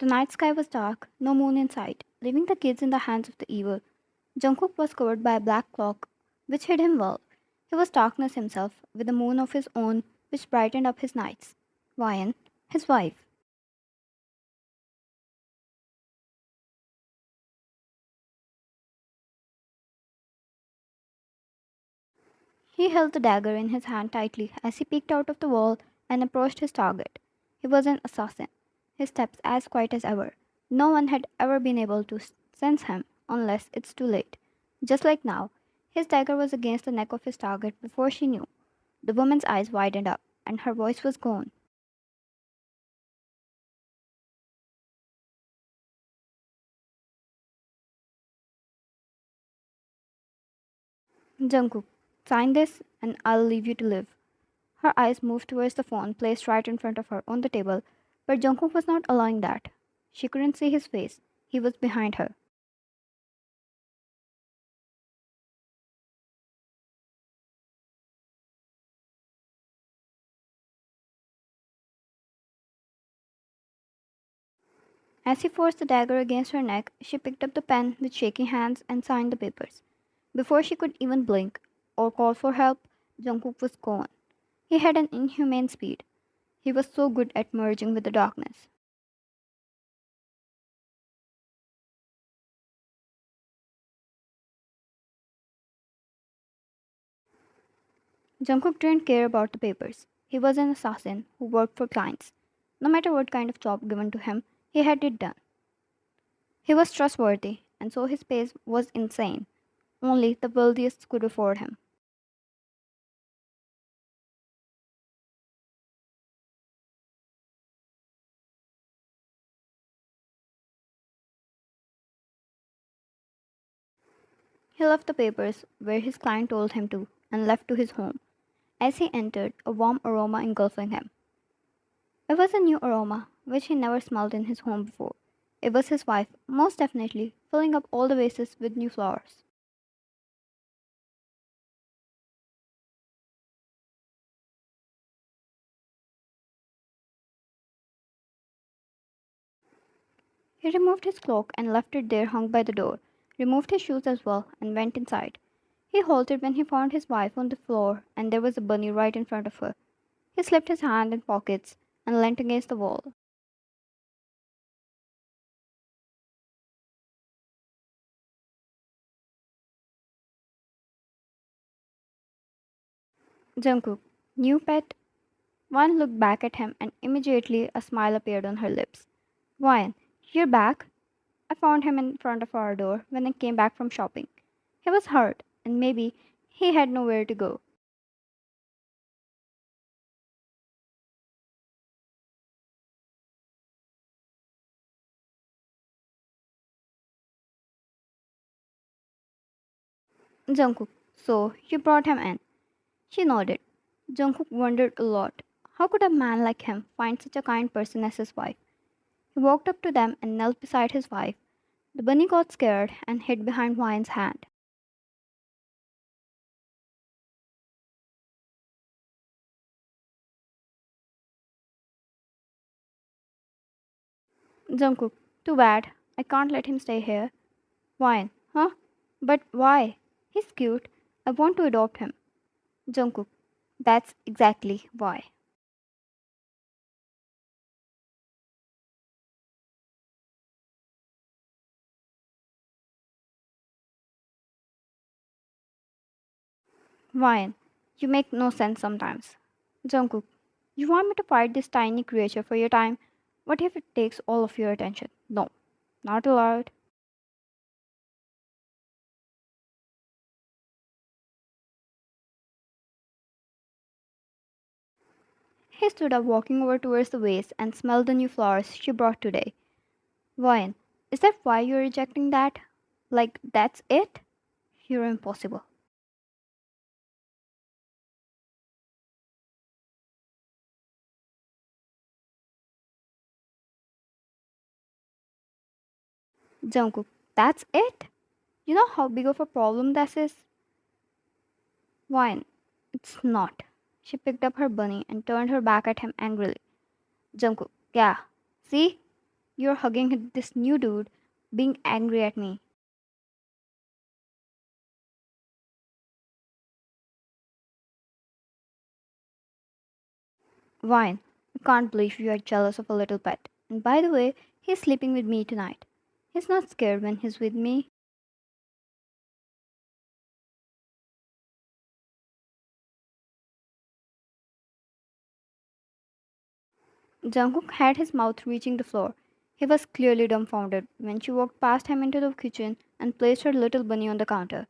The night sky was dark, no moon in sight, leaving the kids in the hands of the evil. Jungkook was covered by a black cloak, which hid him well. He was darkness himself, with a moon of his own, which brightened up his nights. Ryan, his wife. He held the dagger in his hand tightly as he peeked out of the wall and approached his target. He was an assassin, his steps as quiet as ever. No one had ever been able to sense him unless it's too late. Just like now, his dagger was against the neck of his target before she knew. The woman's eyes widened up, and her voice was gone. Jungkook, sign this and I'll leave you to live. Her eyes moved towards the phone placed right in front of her on the table, but Jungkook was not allowing that. She couldn't see his face. He was behind her. As he forced the dagger against her neck, she picked up the pen with shaking hands and signed the papers. Before she could even blink or call for help, Jungkook was gone. He had an inhumane speed. He was so good at merging with the darkness. Jungkook didn't care about the papers. He was an assassin who worked for clients. No matter what kind of job given to him, he had it done. He was trustworthy, and so his pace was insane. Only the wealthiest could afford him. He left the papers where his client told him to and left to his home. As he entered, a warm aroma engulfing him. It was a new aroma which he never smelled in his home before. It was his wife, most definitely, filling up all the vases with new flowers. He removed his cloak and left it there hung by the door, removed his shoes as well, and went inside. He halted when he found his wife on the floor and there was a bunny right in front of her. He slipped his hand in pockets and leant against the wall. Jungkook, new pet? Wan looked back at him and immediately a smile appeared on her lips. Ryan, you're back? I found him in front of our door when I came back from shopping. He was hurt, and maybe he had nowhere to go. Jungkook, so you brought him in. She nodded. Jungkook wondered a lot. How could a man like him find such a kind person as his wife? He walked up to them and knelt beside his wife. The bunny got scared and hid behind Ryan's hand. Jungkook, too bad. I can't let him stay here. Ryan, huh? But why? He's cute. I want to adopt him. Jungkook, that's exactly why. Ryan, you make no sense sometimes. Jungkook, you want me to fight this tiny creature for your time? What if it takes all of your attention? No, not allowed. He stood up, walking over towards the vase, and smelled the new flowers she brought today. Ryan, is that why you're rejecting that? Like, that's it? You're impossible. Jungkook, that's it? You know how big of a problem this is? Ryan, it's not. She picked up her bunny and turned her back at him angrily. Jungkook, yeah, see? You're hugging this new dude, being angry at me. Wine. I can't believe you are jealous of a little pet. And by the way, he's sleeping with me tonight. He's not scared when he's with me. Jungkook had his mouth reaching the floor. He was clearly dumbfounded when she walked past him into the kitchen and placed her little bunny on the counter.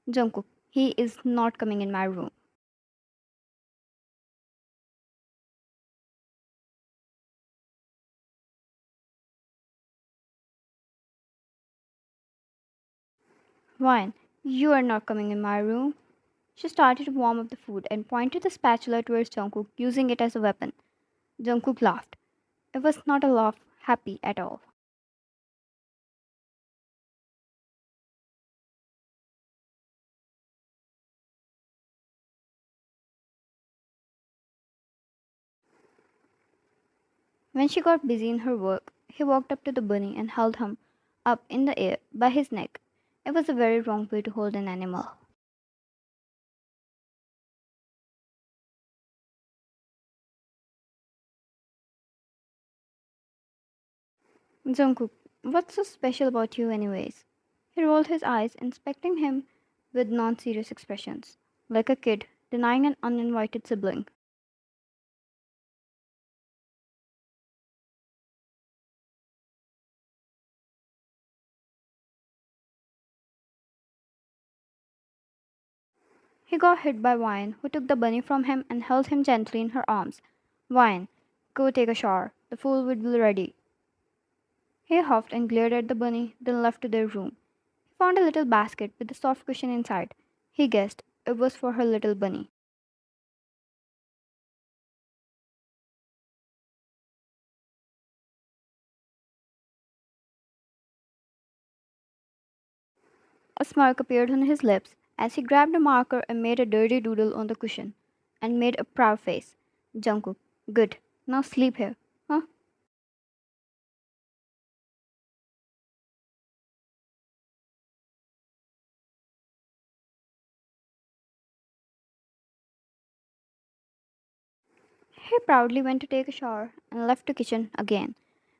Jungkook, he is not coming in my room. Wine, you are not coming in my room. She started to warm up the food and pointed the spatula towards Jungkook, using it as a weapon. Jungkook laughed. It was not a laugh happy at all. When she got busy in her work, he walked up to the bunny and held him up in the air by his neck. It was a very wrong way to hold an animal. Jungkook, what's so special about you, anyways? He rolled his eyes, inspecting him with non serious expressions, like a kid denying an uninvited sibling. He got hit by Wine, who took the bunny from him and held him gently in her arms. Wine, go take a shower. The fool will be ready. He huffed and glared at the bunny, then left to their room. He found a little basket with a soft cushion inside. He guessed it was for her little bunny. A smirk appeared on his lips as he grabbed a marker and made a dirty doodle on the cushion, and made a proud face. Jungkook, good. Now sleep here. Huh? He proudly went to take a shower and left the kitchen again.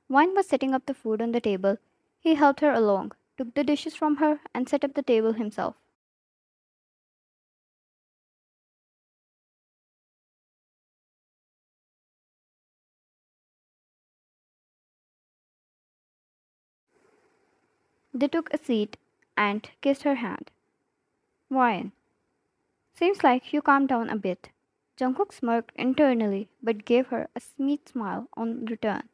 Wine was setting up the food on the table. He helped her along, took the dishes from her, and set up the table himself. They took a seat and kissed her hand. Wine, seems like you calmed down a bit. Jungkook smirked internally but gave her a sweet smile on return.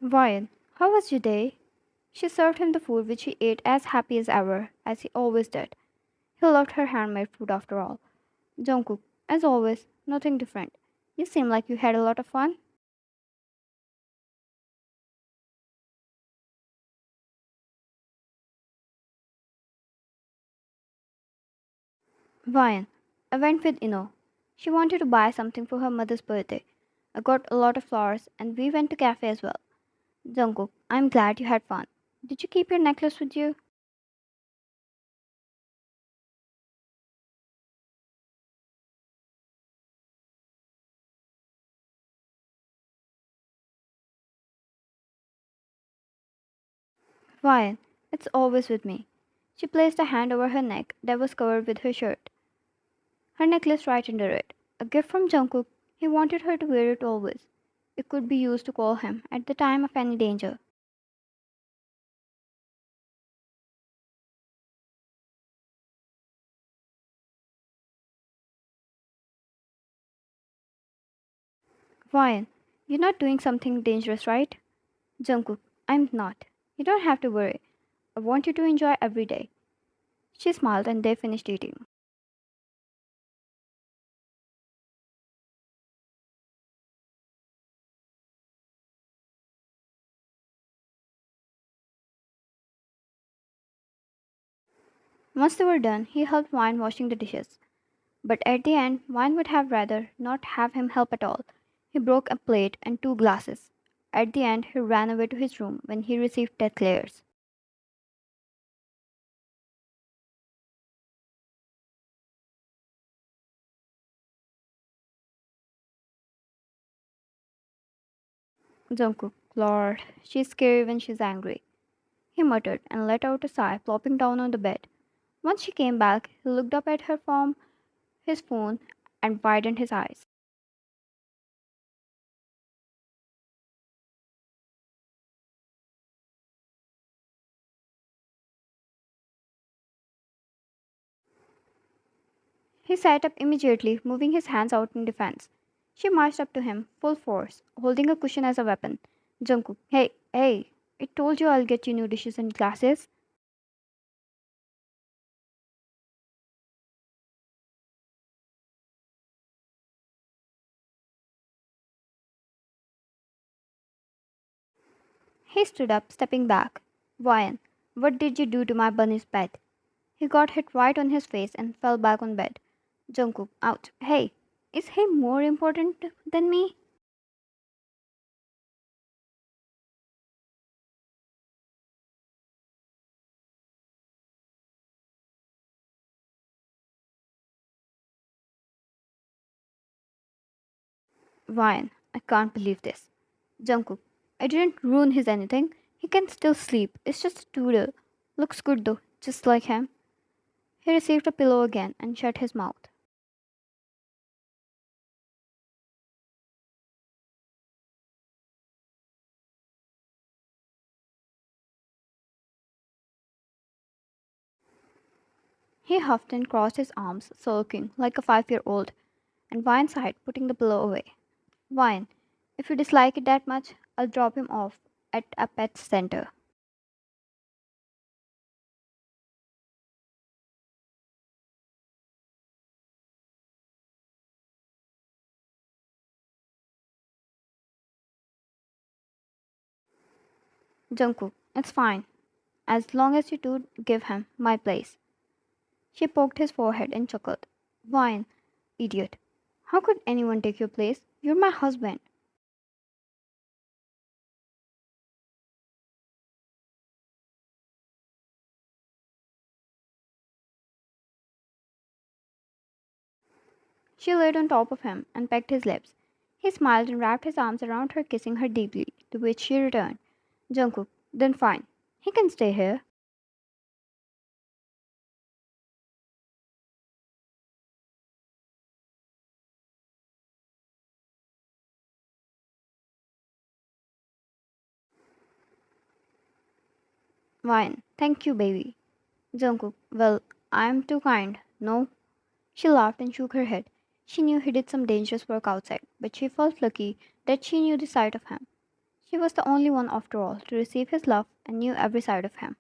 Wine, how was your day? She served him the food which he ate as happy as ever, as he always did. He loved her handmade food after all. Jungkook, as always, nothing different. You seem like you had a lot of fun. Ryan, I went with Ino. She wanted to buy something for her mother's birthday. I got a lot of flowers and we went to cafe as well. Jungkook, I'm glad you had fun. Did you keep your necklace with you? Ryan, it's always with me. She placed a hand over her neck that was covered with her shirt. Her necklace right under it. A gift from Jungkook. He wanted her to wear it always. It could be used to call him at the time of any danger. Ryan, you're not doing something dangerous, right? Jungkook, I'm not. You don't have to worry. I want you to enjoy every day. She smiled and they finished eating. Once they were done, he helped Wine washing the dishes. But at the end, Wine would have rather not have him help at all. He broke a plate and two glasses. At the end, he ran away to his room when he received death glares. Jungkook, Lord, she's scary when she's angry. He muttered and let out a sigh, plopping down on the bed. Once she came back, he looked up at her from his phone and widened his eyes. He sat up immediately, moving his hands out in defense. She marched up to him, full force, holding a cushion as a weapon. Jungkook, hey, hey, I told you I'll get you new dishes and glasses. He stood up, stepping back. Ryan, what did you do to my bunny's bed? He got hit right on his face and fell back on bed. Jungkook, ouch. Hey, is he more important than me? Ryan, I can't believe this. Jungkook, I didn't ruin his anything. He can still sleep. It's just a doodle. Looks good though, just like him. He received a pillow again and shut his mouth. He huffed and crossed his arms, sulking like a 5-year-old, and Vine sighed, putting the pillow away. Vine, if you dislike it that much, I'll drop him off at a pet center. Jungkook, it's fine, as long as you do give him my place. She poked his forehead and chuckled. Vine, idiot. How could anyone take your place? You're my husband. She laid on top of him and pecked his lips. He smiled and wrapped his arms around her, kissing her deeply, to which she returned. Jungkook, then fine. He can stay here. Fine. Thank you, baby. Jungkook, well, I'm too kind. No? She laughed and shook her head. She knew he did some dangerous work outside, but she felt lucky that she knew the side of him. She was the only one, after all, to receive his love and knew every side of him.